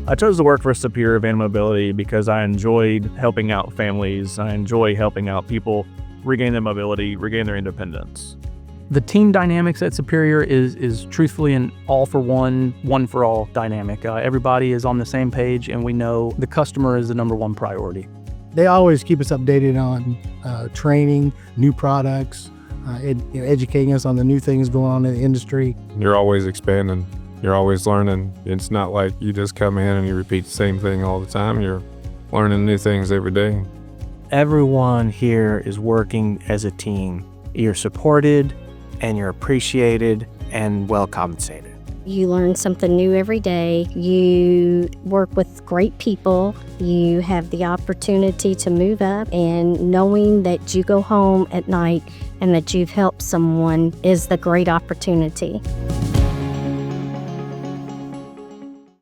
I chose to work for Superior Van Mobility because I enjoyed helping out families. I enjoy helping out people regain their mobility, regain their independence. The team dynamics at Superior is truthfully an all-for-one, one-for-all dynamic. Everybody is on the same page, and we know the customer is the number one priority. They always keep us updated on training, new products, educating us on the new things going on in the industry. You're always expanding. You're always learning. It's not like you just come in and you repeat the same thing all the time. You're learning new things every day. Everyone here is working as a team. You're supported and you're appreciated and well compensated. You learn something new every day. You work with great people. You have the opportunity to move up, and knowing that you go home at night and that you've helped someone is the great opportunity.